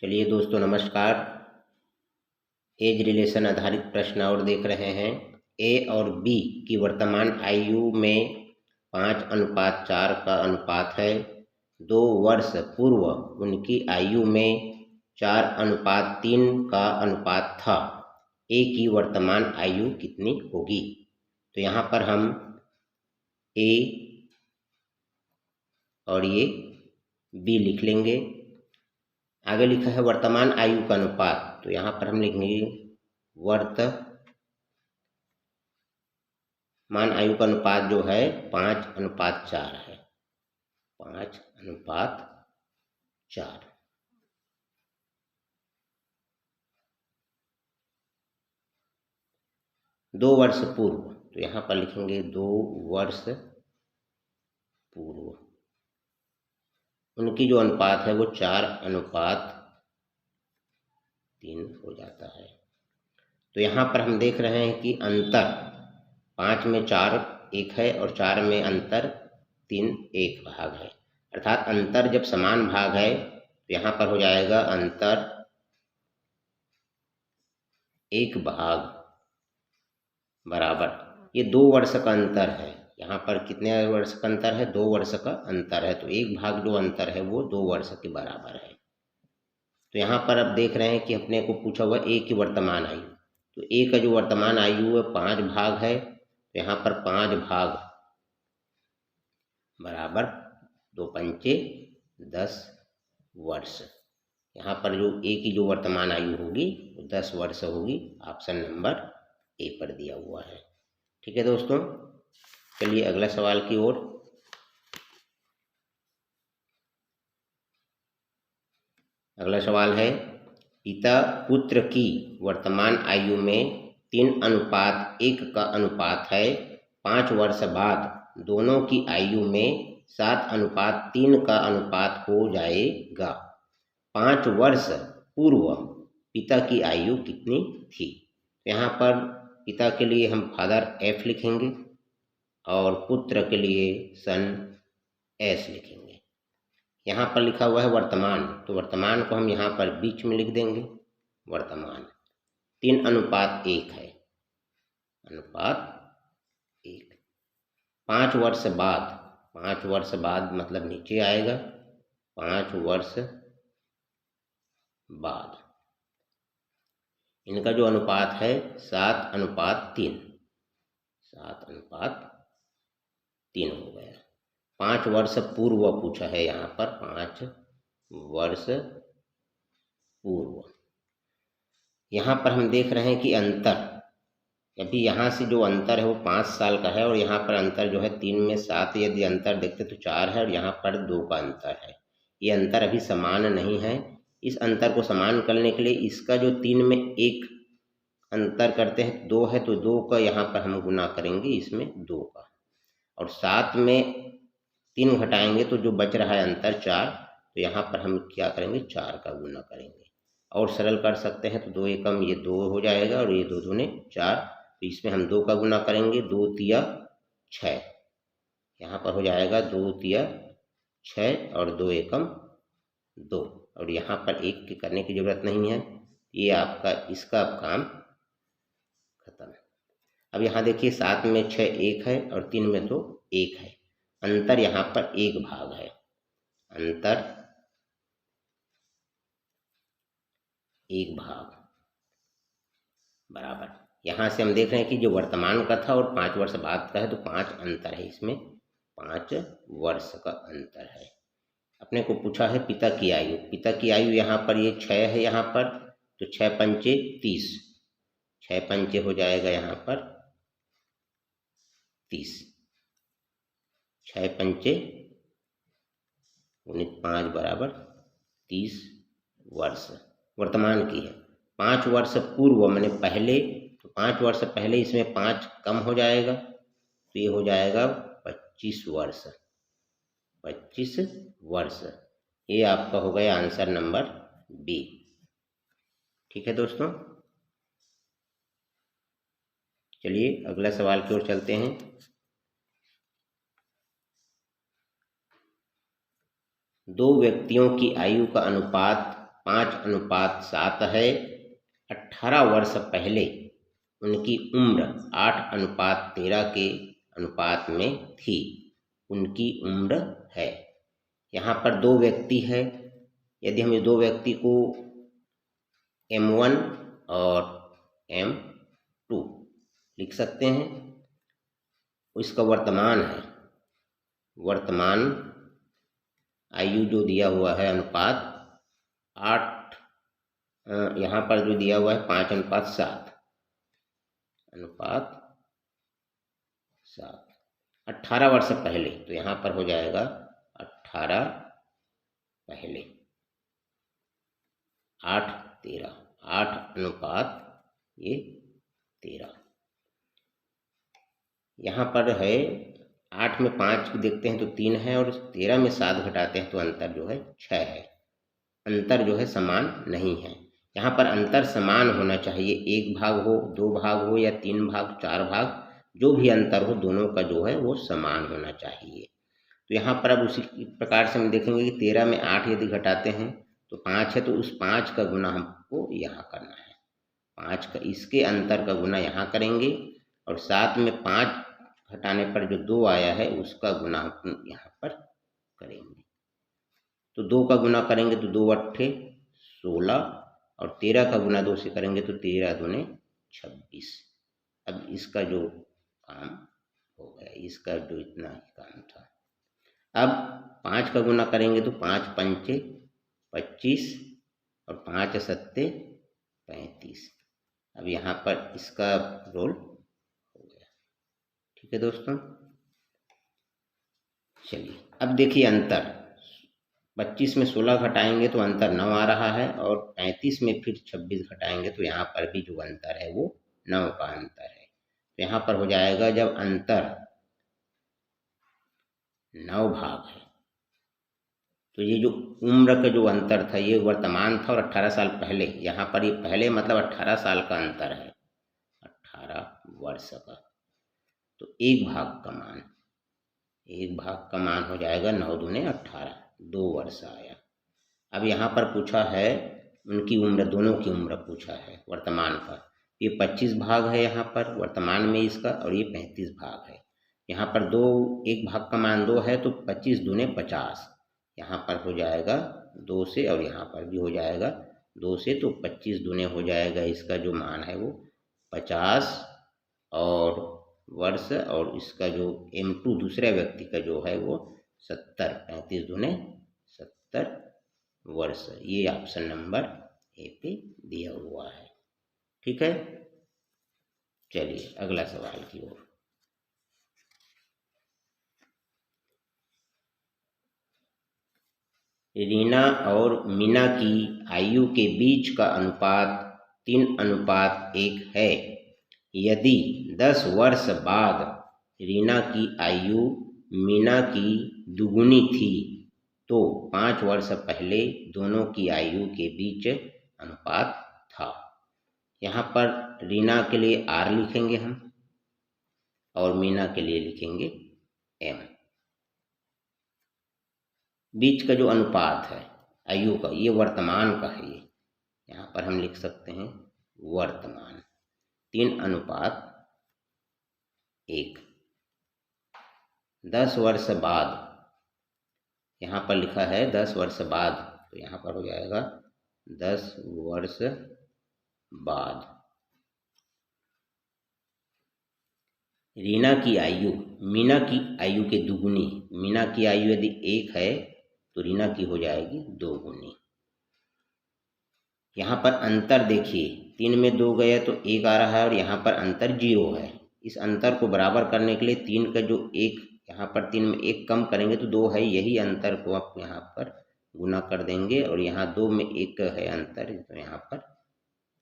चलिए दोस्तों नमस्कार। एज रिलेशन आधारित प्रश्न और देख रहे हैं। ए और बी की वर्तमान आयु में 5:4 का अनुपात है। 2 वर्ष पूर्व उनकी आयु में 4:3 का अनुपात था। ए की वर्तमान आयु कितनी होगी? तो यहाँ पर हम ए और ये बी लिख लेंगे। आगे लिखा है वर्तमान आयु का अनुपात, तो यहाँ पर हम लिखेंगे वर्तमान आयु का अनुपात जो है 5:4 है। 5:4। 2 वर्ष पूर्व, तो यहाँ पर लिखेंगे 2 वर्ष पूर्व उनकी जो अनुपात है वो 4:3 हो जाता है। तो यहाँ पर हम देख रहे हैं कि अंतर 5 में 4 1 है और 4 में अंतर 3 1 भाग है। अर्थात अंतर जब समान भाग है तो यहाँ पर हो जाएगा अंतर 1 भाग बराबर। ये 2 वर्ष का अंतर है। यहाँ पर कितने वर्ष का अंतर है? 2 वर्ष का अंतर है। तो 1 भाग जो अंतर है वो 2 वर्ष के बराबर है। तो यहाँ पर अब देख रहे हैं कि अपने को पूछा हुआ ए की वर्तमान आयु। तो ए का जो वर्तमान आयु है 5 भाग है। तो यहाँ पर 5 भाग बराबर 2 पंचे 10 वर्ष। यहाँ पर जो ए की जो वर्तमान आयु होगी वो 10 वर्ष होगी। ऑप्शन नंबर ए पर दिया हुआ है। ठीक है दोस्तों, चलिए अगला सवाल की ओर। अगला सवाल है पिता पुत्र की वर्तमान आयु में 3:1 का अनुपात है। 5 वर्ष बाद दोनों की आयु में 7:3 का अनुपात हो जाएगा। 5 वर्ष पूर्व पिता की आयु कितनी थी? यहाँ पर पिता के लिए हम फादर एफ लिखेंगे और पुत्र के लिए सन एस लिखेंगे। यहाँ पर लिखा हुआ है वर्तमान, तो वर्तमान को हम यहाँ पर बीच में लिख देंगे। वर्तमान 3:1 है, अनुपात 1। 5 वर्ष बाद, 5 वर्ष बाद मतलब नीचे आएगा। 5 वर्ष बाद इनका जो अनुपात है 7:3, 7:3 हो गया। 5 वर्ष पूर्व पूछा है यहाँ पर, 5 वर्ष पूर्व। यहाँ पर हम देख रहे हैं कि अंतर, अभी यहाँ से जो अंतर है वो 5 साल का है और यहाँ पर अंतर जो है 3 में 7, यदि अंतर देखते तो 4 है और यहाँ पर 2 का अंतर है। ये अंतर अभी समान नहीं है। इस अंतर को समान करने के लिए इसका जो 3 में 1 अंतर करते हैं 2 है, तो 2 का यहाँ पर हम गुना करेंगे इसमें 2 का, और 7 में 3 घटाएंगे तो जो बच रहा है अंतर 4, तो यहाँ पर हम क्या करेंगे 4 का गुना करेंगे। और सरल कर सकते हैं तो 2 एकम ये 2 हो जाएगा और ये 2 दूने 4, तो इसमें हम 2 का गुना करेंगे। 2 तिया 6, यहाँ पर हो जाएगा 2 तिया 6 और 2 एकम 2, और यहाँ पर 1 की करने की जरूरत नहीं है। ये आपका इसका अब काम खत्म। अब यहाँ देखिए 7 में 6 1 है और 3 में 2 1 है। अंतर यहाँ पर 1 भाग है, अंतर 1 भाग बराबर। यहाँ से हम देख रहे हैं कि जो वर्तमान का था और 5 वर्ष बाद का है, तो 5 अंतर है इसमें, 5 वर्ष का अंतर है। अपने को पूछा है पिता की आयु। पिता की आयु यहाँ पर ये 6 है यहाँ पर, तो 6 पंचे 30, 6 पंचे हो जाएगा यहाँ पर 30, 6 पंचे 5 बराबर 30 वर्ष वर्तमान की है। 5 वर्ष पूर्व मैंने पहले, तो 5 वर्ष पहले इसमें 5 कम हो जाएगा, तो ये हो जाएगा 25 वर्ष, 25 वर्ष। ये आपका हो गया आंसर नंबर बी। ठीक है दोस्तों, चलिए अगला सवाल की ओर चलते हैं। दो व्यक्तियों की आयु का अनुपात 5:7 है। 18 वर्ष पहले उनकी उम्र 8:13 के अनुपात में थी। उनकी उम्र है। यहाँ पर दो व्यक्ति है। यदि हम इस दो व्यक्ति को M1 और M2 लिख सकते हैं। इसका वर्तमान है, वर्तमान आयु जो दिया हुआ है अनुपात 8, यहाँ पर जो दिया हुआ है 5:7 अनुपात 7। 18 वर्ष पहले, तो यहाँ पर हो जाएगा 18 पहले 8:13, 8:13। यहाँ पर है 8 में 5 देखते हैं तो 3 है, और 13 में 7 घटाते हैं तो अंतर जो है 6 है। अंतर जो है समान नहीं है। यहाँ पर अंतर समान होना चाहिए। 1 भाग हो, 2 भाग हो, या 3 भाग, 4 भाग, जो भी अंतर हो दोनों का जो है वो समान होना चाहिए। तो यहाँ पर अब उसी प्रकार से हम देखेंगे कि 13 में 8 यदि घटाते हैं तो 5 है, तो उस 5 का गुना हमको यहाँ करना है। 5 का, इसके अंतर का गुना यहाँ करेंगे, और 7 में 5 घटाने पर जो 2 आया है उसका गुना हम यहाँ पर करेंगे। तो 2 का गुना करेंगे तो 2 अट्ठे 16, और 13 का गुना 2 से करेंगे तो 13 दूने 26। अब इसका जो काम हो गया, इसका जो इतना ही काम था। अब 5 का गुना करेंगे तो 5 पंचे 25, और 5 सत्ते 35। अब यहाँ पर इसका रोल हो गया। ठीक है दोस्तों, चलिए अब देखिए अंतर। 25 में 16 घटाएंगे तो अंतर 9 आ रहा है, और 35 में फिर 26 घटाएंगे तो यहाँ पर भी जो अंतर है वो 9 का अंतर है। तो यहाँ पर हो जाएगा, जब अंतर 9 भाग है तो ये जो उम्र का जो अंतर था ये वर्तमान था, और 18 साल पहले, यहाँ पर ये पहले मतलब 18 साल का अंतर है, 18 वर्ष का। तो 1 भाग का मान, 1 भाग का मान हो जाएगा 9 दूने 18, 2 वर्ष आया। अब यहाँ पर पूछा है उनकी उम्र, दोनों की उम्र पूछा है वर्तमान का। ये 25 भाग है यहाँ पर वर्तमान में इसका, और ये 35 भाग है। यहाँ पर 1 भाग का मान 2 है, तो 25 दूने 50, यहाँ पर हो जाएगा 2 से, और यहाँ पर भी हो जाएगा 2 से, तो 25 दूने हो जाएगा इसका जो मान है वो 50 और वर्ष, और इसका जो M2 दूसरे व्यक्ति का जो है वो 70, 35 दूने 70 वर्ष। ये ऑप्शन नंबर ए पे दिया हुआ है। ठीक है, चलिए अगला सवाल की ओर। रीना और मीना की आयु के बीच का अनुपात 3:1 है। यदि 10 वर्ष बाद रीना की आयु मीना की दुगुनी थी तो 5 वर्ष पहले दोनों की आयु के बीच अनुपात था। यहाँ पर रीना के लिए R लिखेंगे हम, और मीना के लिए लिखेंगे M। बीच का जो अनुपात है आयु का, ये वर्तमान का है। ये यहाँ पर हम लिख सकते हैं वर्तमान 3:1। 10 वर्ष बाद, यहाँ पर लिखा है 10 वर्ष बाद, तो यहाँ पर हो जाएगा 10 वर्ष बाद रीना की आयु मीना की आयु के दुगुनी। मीना की आयु यदि 1 है तो रीना की हो जाएगी 2 गुनी। यहाँ पर अंतर देखिए, 3 में 2 गया तो 1 आ रहा है, और यहाँ पर अंतर 0 है। इस अंतर को बराबर करने के लिए 3 का जो 1, यहाँ पर 3 में 1 कम करेंगे तो 2 है, यही अंतर को आप यहाँ पर गुना कर देंगे, और यहाँ 2 में 1 है अंतर, तो यहाँ पर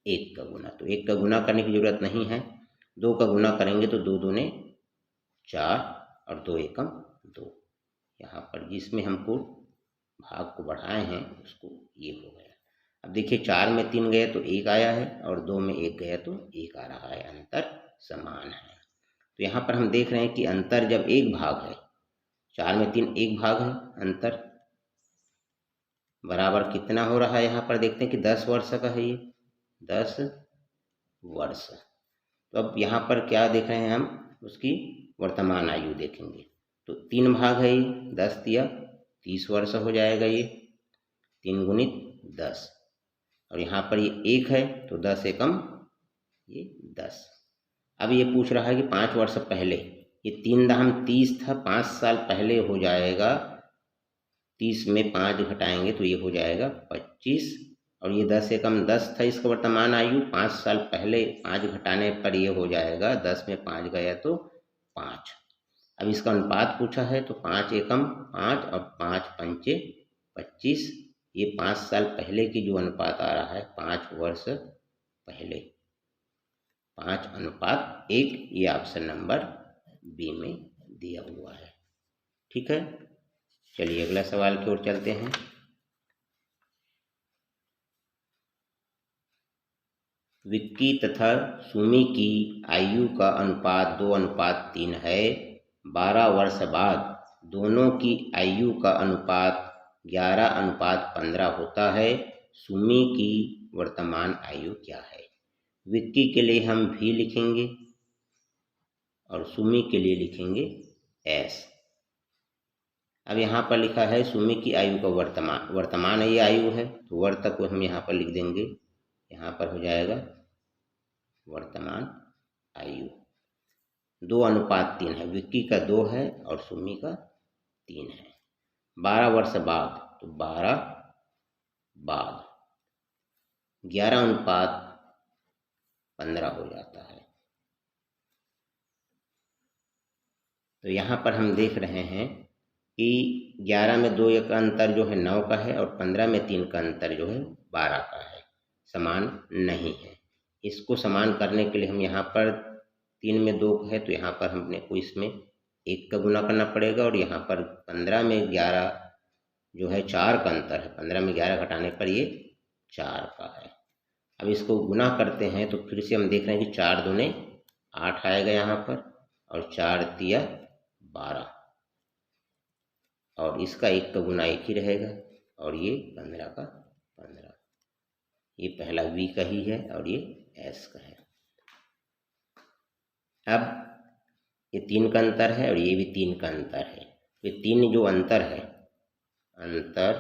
1 का गुना। तो 1 का गुना करने की जरूरत नहीं है, 2 का गुना करेंगे तो 2 दूने 4, और 2 एकम 2। यहाँ पर जिसमें हमको भाग को बढ़ाए हैं उसको ये हो गया। अब देखिए 4 में 3 गए तो 1 आया है, और 2 में 1 गया तो 1 आ रहा है, अंतर समान है। तो यहाँ पर हम देख रहे हैं कि अंतर जब 1 भाग है, 4 में 3 1 भाग है अंतर, बराबर कितना हो रहा है, यहाँ पर देखते हैं कि 10 वर्ष का है ये, 10 वर्ष। तो अब यहाँ पर क्या देख रहे हैं हम, उसकी वर्तमान आयु देखेंगे। तो 3 भाग है ये, 10 तिया 30 वर्ष हो जाएगा ये, 3 गुणित 10। और यहाँ पर ये 1 है तो 10 एकम ये 10। अब ये पूछ रहा है कि 5 वर्ष पहले, ये 3 दाम 30 था, 5 साल पहले हो जाएगा, 30 में 5 घटाएंगे तो ये हो जाएगा 25। और ये 10 एकम 10 था इसका वर्तमान आयु, 5 साल पहले 5 घटाने पर ये हो जाएगा, 10 में 5 गया तो 5। अब इसका अनुपात पूछा है तो 5 एकम 5 और 5 पंचे 25। ये 5 साल पहले की जो अनुपात आ रहा है, 5 वर्ष पहले, 5:1, ये ऑप्शन नंबर बी में दिया हुआ है। ठीक है, चलिए अगला सवाल की ओर चलते हैं। विक्की तथा सुमी की आयु का अनुपात 2:3 है। 12 वर्ष बाद दोनों की आयु का अनुपात 11:15 होता है। सुमी की वर्तमान आयु क्या है? विक्की के लिए हम V लिखेंगे और सुमी के लिए लिखेंगे S। अब यहाँ पर लिखा है सुमी की आयु का वर्तमान ये आयु है, तो वर्तक को हम यहाँ पर लिख देंगे, यहाँ पर हो जाएगा वर्तमान आयु। 2:3 है, विक्की का 2 है और सुमी का 3 है। 12 वर्ष बाद तो 12 बाद 11:15 हो जाता है। तो यहाँ पर हम देख रहे हैं कि 11 में 2 का अंतर जो है 9 का है और 15 में 3 का अंतर जो है 12 का है, समान नहीं है। इसको समान करने के लिए हम यहाँ पर 3 में 2 है तो यहाँ पर हमने को इसमें 1 का गुना करना पड़ेगा, और यहाँ पर 15 में 11 जो है 4 का अंतर है, 15 में 11 घटाने पर ये 4 का है। अब इसको गुना करते हैं तो फिर से हम देख रहे हैं कि 4 दूने 8 आएगा यहाँ पर, और 4 तिया 12, और इसका 1 का गुना 1 ही रहेगा, और ये 15 का 15। ये पहला V का ही है और ये S का है। अब ये 3 का अंतर है और ये भी 3 का अंतर है। ये 3 जो अंतर है, अंतर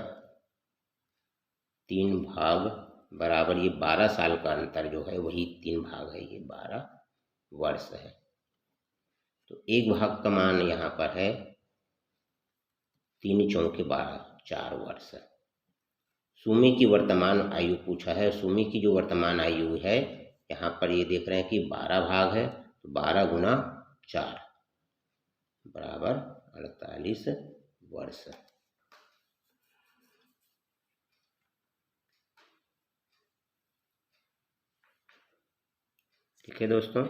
3 भाग बराबर ये 12 साल का अंतर जो है वही 3 भाग है, ये 12 वर्ष है। तो 1 भाग का मान यहाँ पर है 3 चौके 12, 4 वर्ष। सुमी की वर्तमान आयु पूछा है। सुमी की जो वर्तमान आयु है यहाँ पर ये देख रहे हैं कि 12 भाग है, तो 12 गुना 4 बराबर 48 वर्ष। ठीक है दोस्तों।